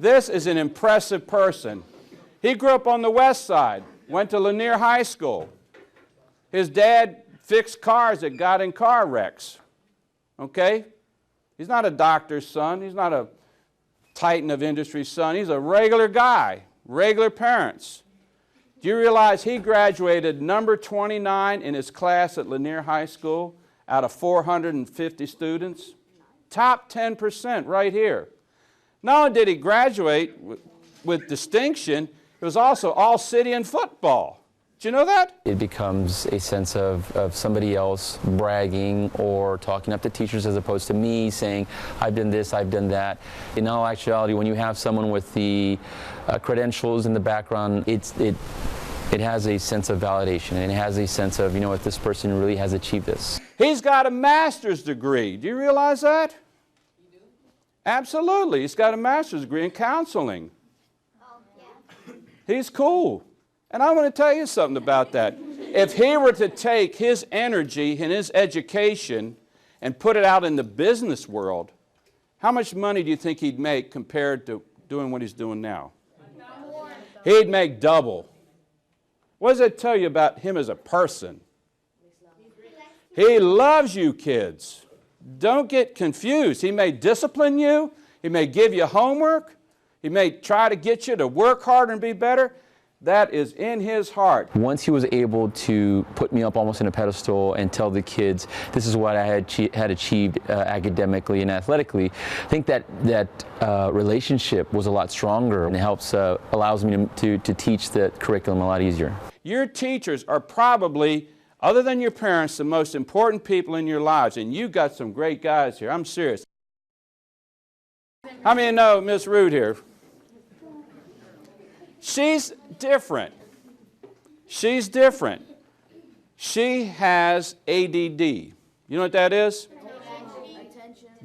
This is an impressive person. He grew up on the west side, went to Lanier High School. His dad fixed cars that got in car wrecks. Okay? He's not a doctor's son. He's not a titan of industry's son. He's a regular guy, regular parents. Do you realize he graduated number 29 in his class at Lanier High School out of 450 students? Top 10% right here. Not only did he graduate with distinction, it was also all-city in football. Did you know that? It becomes a sense of somebody else bragging or talking up to teachers as opposed to me saying, I've done this, I've done that. In all actuality, when you have someone with the credentials in the background, it has a sense of validation, and it has a sense of, you know what, this person really has achieved this. He's got a master's degree. Do you realize that? You do? Absolutely. He's got a master's degree in counseling. Oh, yeah. He's cool. And I want to tell you something about that. If he were to take his energy and his education and put it out in the business world, how much money do you think he'd make compared to doing what he's doing now? He'd make double. What does that tell you about him as a person? He loves you kids. Don't get confused. He may discipline you. He may give you homework. He may try to get you to work harder and be better. That is in his heart. Once he was able to put me up almost in a pedestal and tell the kids, this is what I had achieved academically and athletically, I think that relationship was a lot stronger, and it helps, allows me to teach the curriculum a lot easier. Your teachers are probably, other than your parents, the most important people in your lives, and you've got some great guys here. I'm serious. How many know Miss Root here? She's different. She's different. She has ADD. You know what that is?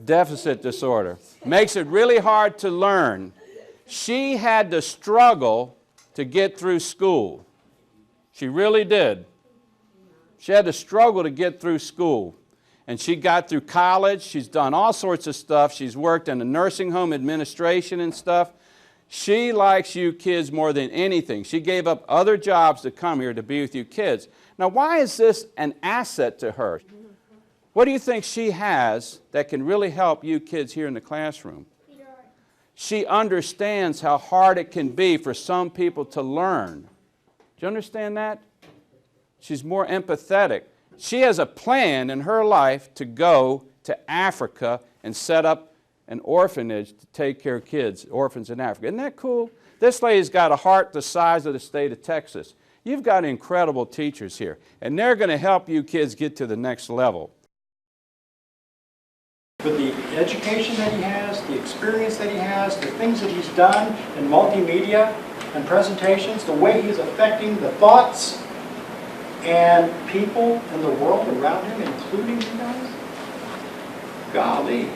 Deficit disorder. Makes it really hard to learn. She had to struggle to get through school. She really did. She had to struggle to get through school. And she got through college. She's done all sorts of stuff. She's worked in the nursing home administration and stuff. She likes you kids more than anything. She gave up other jobs to come here to be with you kids. Now, why is this an asset to her? What do you think she has that can really help you kids here in the classroom? She understands how hard it can be for some people to learn. Do you understand that? She's more empathetic. She has a plan in her life to go to Africa and set up an orphanage to take care of kids, orphans in Africa. Isn't that cool? This lady's got a heart the size of the state of Texas. You've got incredible teachers here, and they're going to help you kids get to the next level. But the education that he has, the experience that he has, the things that he's done in multimedia and presentations, the way he's affecting the thoughts and people in the world around him, including you guys, golly.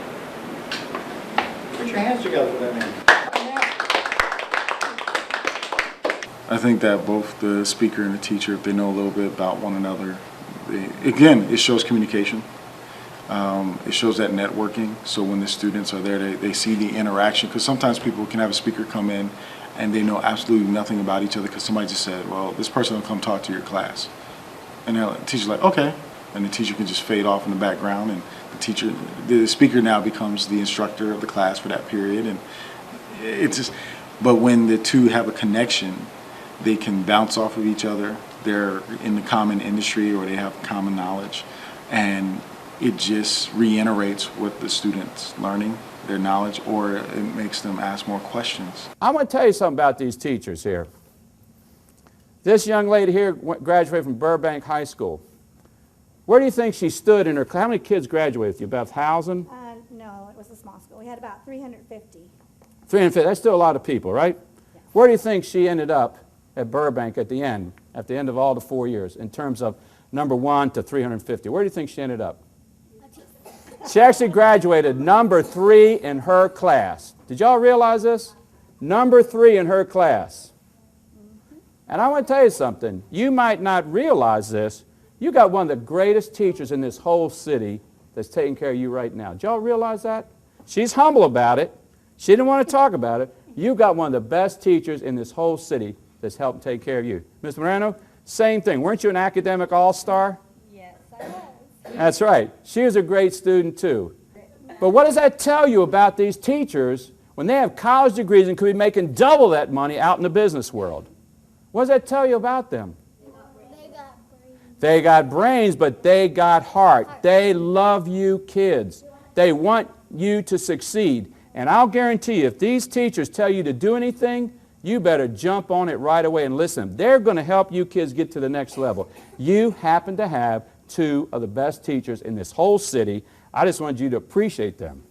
Put your hands together for that man. I think that both the speaker and the teacher, if they know a little bit about one another, again, it shows communication. It shows that networking. So when the students are there, they see the interaction. Because sometimes people can have a speaker come in and they know absolutely nothing about each other because somebody just said, well, this person will come talk to your class. And the teacher's like, okay. And the teacher can just fade off in the background, and the speaker now becomes the instructor of the class for that period. And it's just, but when the two have a connection, they can bounce off of each other. They're in the common industry or they have common knowledge, and it just reiterates what the student's learning, their knowledge, or it makes them ask more questions. I'm going to tell you something about these teachers here. This young lady here graduated from Burbank High School. Where do you think she stood in her class? How many kids graduated with you? About 1,000? No, it was a small school. We had about 350. 350, that's still a lot of people, right? Yeah. Where do you think she ended up at Burbank at the end of all the 4 years, in terms of number 1 to 350? Where do you think she ended up? She actually graduated number 3 in her class. Did y'all realize this? Number 3 in her class. And I want to tell you something. You might not realize this. You got one of the greatest teachers in this whole city that's taking care of you right now. Did y'all realize that? She's humble about it. She didn't want to talk about it, You got one of the best teachers in this whole city that's helped take care of you. Ms. Moreno, same thing. Weren't you an academic all-star? Yes, I was. That's right. She was a great student too. But what does that tell you about these teachers when they have college degrees and could be making double that money out in the business world? What does that tell you about them? They got brains, but they got heart. They love you kids. They want you to succeed. And I'll guarantee you, if these teachers tell you to do anything, you better jump on it right away and listen. They're going to help you kids get to the next level. You happen to have two of the best teachers in this whole city. I just wanted you to appreciate them.